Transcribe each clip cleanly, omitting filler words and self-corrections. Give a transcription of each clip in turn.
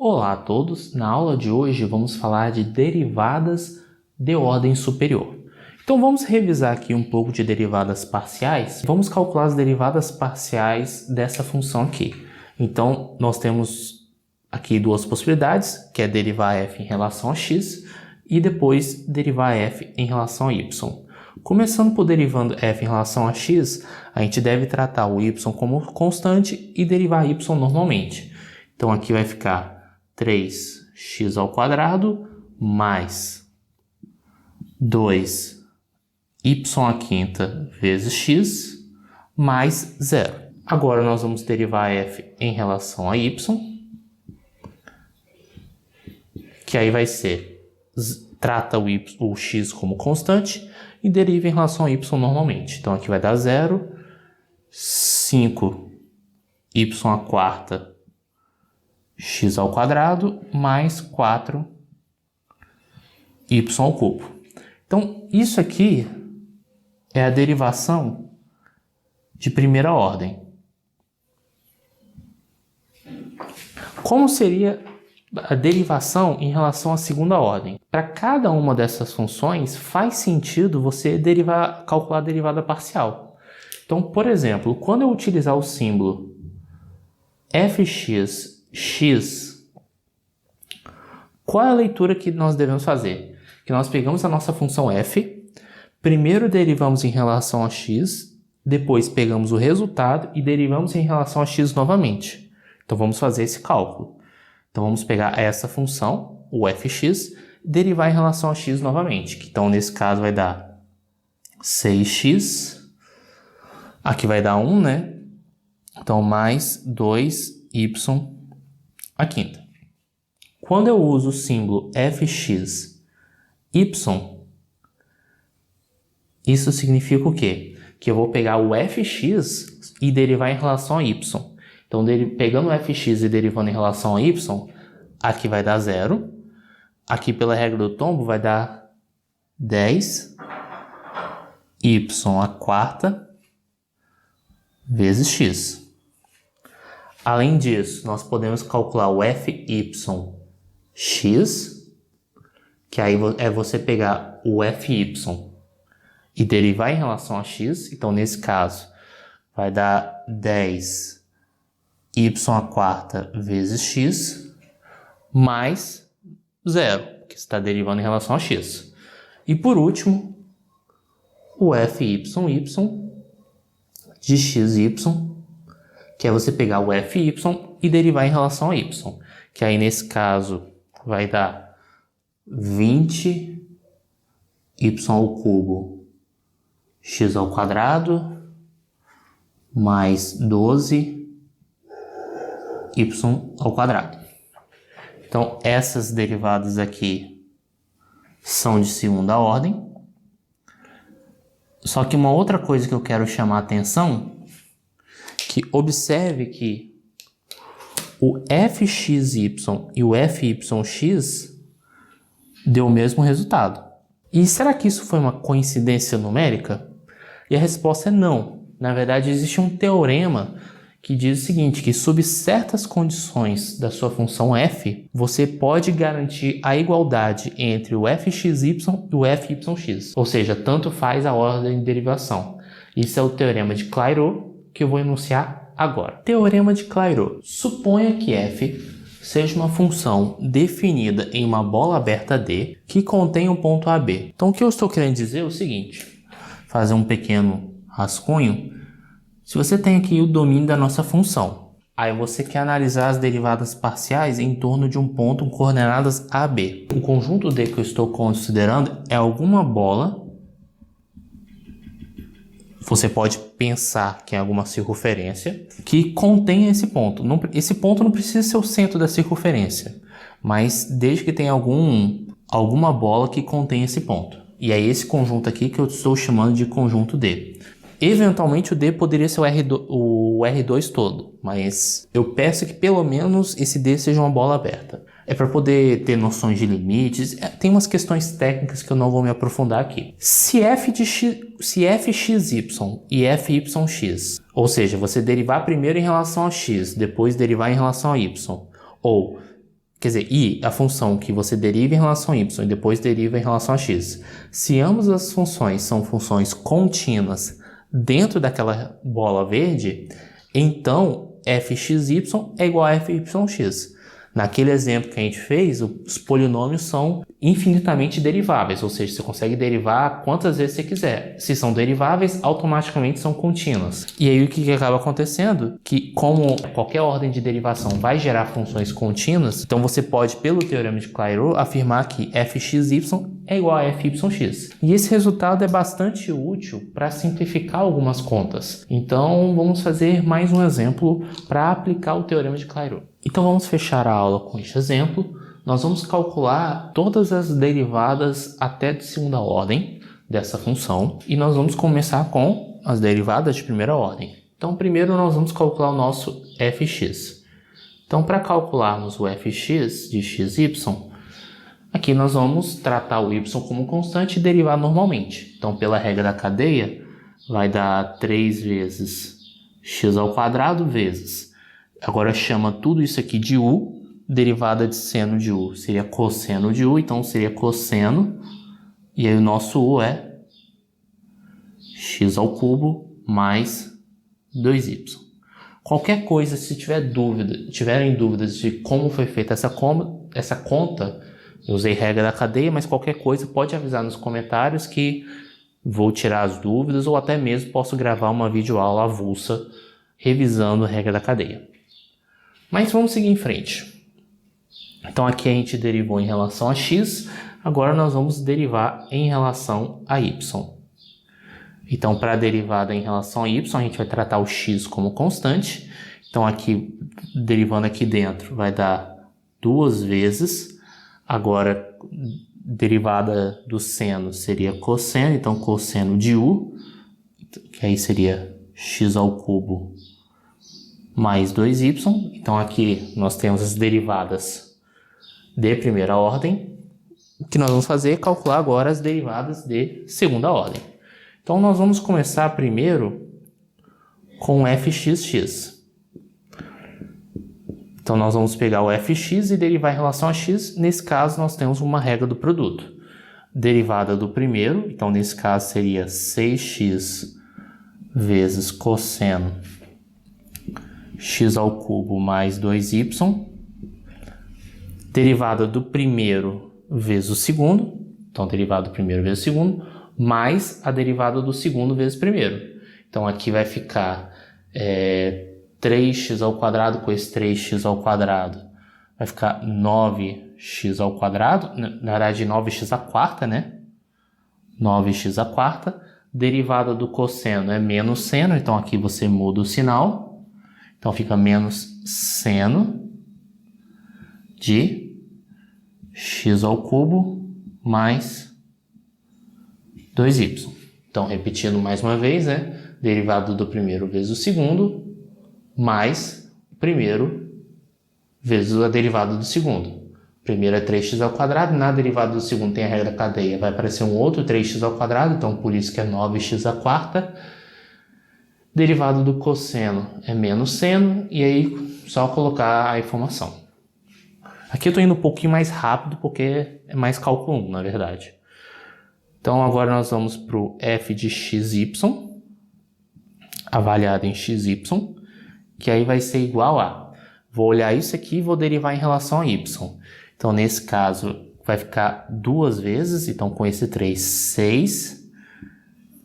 Olá a todos! Na aula de hoje vamos falar de derivadas de ordem superior. Então vamos revisar aqui um pouco de derivadas parciais. Vamos calcular as derivadas parciais dessa função aqui. Então nós temos aqui duas possibilidades, que é derivar f em relação a x e depois derivar f em relação a y. Começando por derivando f em relação a x, a gente deve tratar o y como constante e derivar y normalmente. Então aqui vai ficar 3x² mais 2y² vezes x mais 0. Agora nós vamos derivar f em relação a y, que aí vai ser, trata o x como constante e deriva em relação a y normalmente. Então aqui vai dar 0, 5y² x² mais 4y². Então, isso aqui é a derivação de primeira ordem. Como seria a derivação em relação à segunda ordem? Para cada uma dessas funções, faz sentido você calcular a derivada parcial. Então, por exemplo, quando eu utilizar o símbolo fx x, qual é a leitura que nós devemos fazer? Que nós pegamos a nossa função f, primeiro derivamos em relação a x, depois pegamos o resultado e derivamos em relação a x novamente. Então vamos fazer esse cálculo. Então vamos pegar essa função, o fx, e derivar em relação a x novamente. Então nesse caso vai dar 6x, aqui vai dar 1, né? Então mais 2y². Quando eu uso o símbolo fx, y, isso significa o quê? Que eu vou pegar o fx e derivar em relação a y. Então, pegando o fx e derivando em relação a y, aqui vai dar 0. Aqui, pela regra do tombo, vai dar 10y² vezes x. Além disso, nós podemos calcular o fyx, que aí é você pegar o fy e derivar em relação a x. Então, nesse caso, vai dar 10y² vezes x mais 0, que está derivando em relação a x. E por último, o fyy de xy, que é você pegar o fy e derivar em relação a y, que aí nesse caso vai dar 20y³ x² mais 12y². Então essas derivadas aqui são de segunda ordem. Só que uma outra coisa que eu quero chamar a atenção, que observe que o fxy e o fyx deu o mesmo resultado. E será que isso foi uma coincidência numérica? E a resposta é não. Na verdade, existe um teorema que diz o seguinte, que sob certas condições da sua função f, você pode garantir a igualdade entre o fxy e o fyx. Ou seja, tanto faz a ordem de derivação. Isso é o teorema de Clairaut, que eu vou enunciar agora. Teorema de Clairaut. Suponha que f seja uma função definida em uma bola aberta D que contém um ponto AB. Então o que eu estou querendo dizer é o seguinte, fazer um pequeno rascunho. Se você tem aqui o domínio da nossa função, aí você quer analisar as derivadas parciais em torno de um ponto com coordenadas AB. O conjunto D que eu estou considerando é alguma bola. Você pode pensar que é alguma circunferência que contém esse ponto. Esse ponto não precisa ser o centro da circunferência, mas desde que tenha alguma bola que contém esse ponto. E é esse conjunto aqui que eu estou chamando de conjunto D. Eventualmente o D poderia ser o R2 todo, mas eu peço que pelo menos esse D seja uma bola aberta. É para poder ter noções de limites, tem umas questões técnicas que eu não vou me aprofundar aqui. Se fxy e fyx, ou seja, você derivar primeiro em relação a x, depois derivar em relação a y, ou quer dizer, e a função que você deriva em relação a y e depois deriva em relação a x, se ambas as funções são funções contínuas dentro daquela bola verde, então fxy é igual a fyx. Naquele exemplo que a gente fez, os polinômios são infinitamente deriváveis, ou seja, você consegue derivar quantas vezes você quiser. Se são deriváveis, automaticamente são contínuas. E aí o que acaba acontecendo? Que como qualquer ordem de derivação vai gerar funções contínuas, então você pode, pelo teorema de Clairaut, afirmar que fxy é igual a fyx. E esse resultado é bastante útil para simplificar algumas contas. Então vamos fazer mais um exemplo para aplicar o teorema de Clairaut. Então vamos fechar a aula com este exemplo. Nós vamos calcular todas as derivadas até de segunda ordem dessa função e nós vamos começar com as derivadas de primeira ordem. Então primeiro nós vamos calcular o nosso fx. Então para calcularmos o fx de xy, aqui nós vamos tratar o y como constante e derivar normalmente. Então pela regra da cadeia vai dar 3 vezes x ao quadrado vezes. Agora chama tudo isso aqui de u, derivada de seno de u seria cosseno de u, então seria cosseno, e aí o nosso u é x ao cubo mais 2y. Qualquer coisa, se tiverem dúvidas de como foi feita essa conta, eu usei regra da cadeia, mas qualquer coisa pode avisar nos comentários que vou tirar as dúvidas ou até mesmo posso gravar uma videoaula avulsa revisando a regra da cadeia. Mas vamos seguir em frente. Então aqui a gente derivou em relação a x, agora nós vamos derivar em relação a y. Então para a derivada em relação a y, a gente vai tratar o x como constante. Então aqui, derivando aqui dentro, vai dar 2 vezes. Agora, derivada do seno seria cosseno, então cosseno de u, que aí seria x ao cubo mais 2y. Então aqui nós temos as derivadas de primeira ordem. O que nós vamos fazer é calcular agora as derivadas de segunda ordem. Então nós vamos começar primeiro com fxx. Então nós vamos pegar o fx e derivar em relação a x. Nesse caso nós temos uma regra do produto. Derivada do primeiro, então nesse caso seria 6x vezes cosseno x ao cubo mais 2y, derivada do primeiro vezes o segundo, então derivada do primeiro vezes o segundo, mais a derivada do segundo vezes o primeiro. Então aqui vai ficar 3x ao quadrado com esse 3x ao quadrado, vai ficar 9x ao quadrado, na verdade 9x à quarta, né? 9x à quarta, derivada do cosseno é menos seno, então aqui você muda o sinal. Então fica menos seno de x ao cubo mais 2y. Então, repetindo mais uma vez, derivado do primeiro vezes o segundo, mais o primeiro vezes a derivada do segundo. Primeiro é 3x ao quadrado, na derivada do segundo tem a regra da cadeia, vai aparecer um outro 3x ao quadrado, então por isso que é 9x à quarta. Derivado do cosseno é menos seno, e aí só colocar a informação. Aqui eu estou indo um pouquinho mais rápido, porque é mais cálculo 1, na verdade. Então agora nós vamos para o f de xy, avaliado em xy, que aí vai ser igual a... Vou olhar isso aqui e vou derivar em relação a y. Então nesse caso vai ficar 2 vezes, então com esse 3,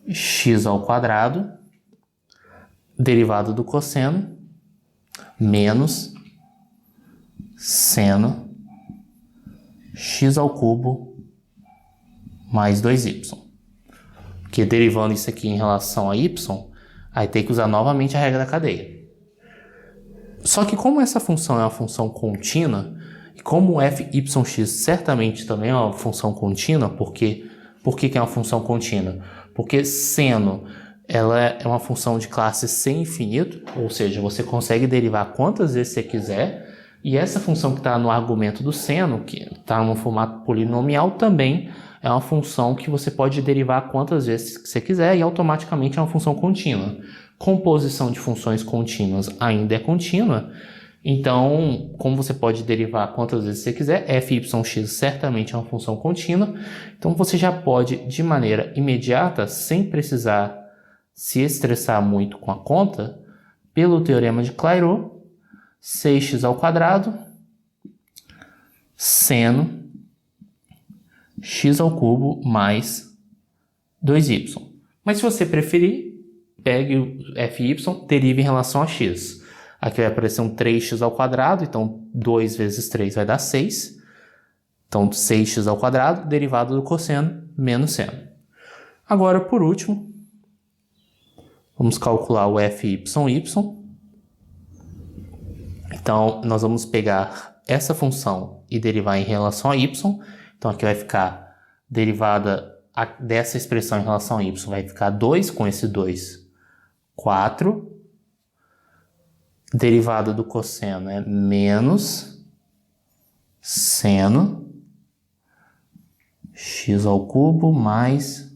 6x ao quadrado, derivado do cosseno, menos seno x ao cubo mais 2y. Porque derivando isso aqui em relação a y, aí tem que usar novamente a regra da cadeia. Só que como essa função é uma função contínua, e como o fyx certamente também é uma função contínua, por que é uma função contínua? Porque seno ela é uma função de classe sem infinito, ou seja, você consegue derivar quantas vezes você quiser, e essa função que está no argumento do seno, que está no formato polinomial, também é uma função que você pode derivar quantas vezes você quiser e automaticamente é uma função contínua. Composição de funções contínuas ainda é contínua, Então, como você pode derivar quantas vezes você quiser, f(y)x certamente é uma função contínua, então você já pode, de maneira imediata, sem precisar se estressar muito com a conta, pelo teorema de Clairaut, 6x² seno x² mais 2y. Mas se você preferir, pegue o fy, derive em relação a x. Aqui vai aparecer um 3x², então 2 vezes 3 vai dar 6. Então 6x², derivado do cosseno, menos seno. Agora, por último, vamos calcular o fy. Então, nós vamos pegar essa função e derivar em relação a y. Então, aqui vai ficar derivada dessa expressão em relação a y, vai ficar 2, com esse 2, 4. Derivada do cosseno é menos seno x² mais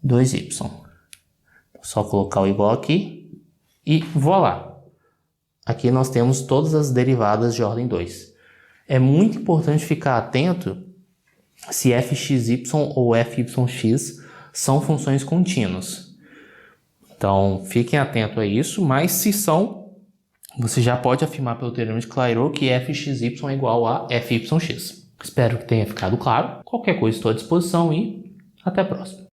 2y. Só colocar o igual aqui e voilá. Aqui nós temos todas as derivadas de ordem 2. É muito importante ficar atento se fxy ou fyx são funções contínuas. Então, fiquem atentos a isso, mas se são, você já pode afirmar pelo teorema de Clairaut que fxy é igual a fyx. Espero que tenha ficado claro. Qualquer coisa estou à disposição e até a próxima.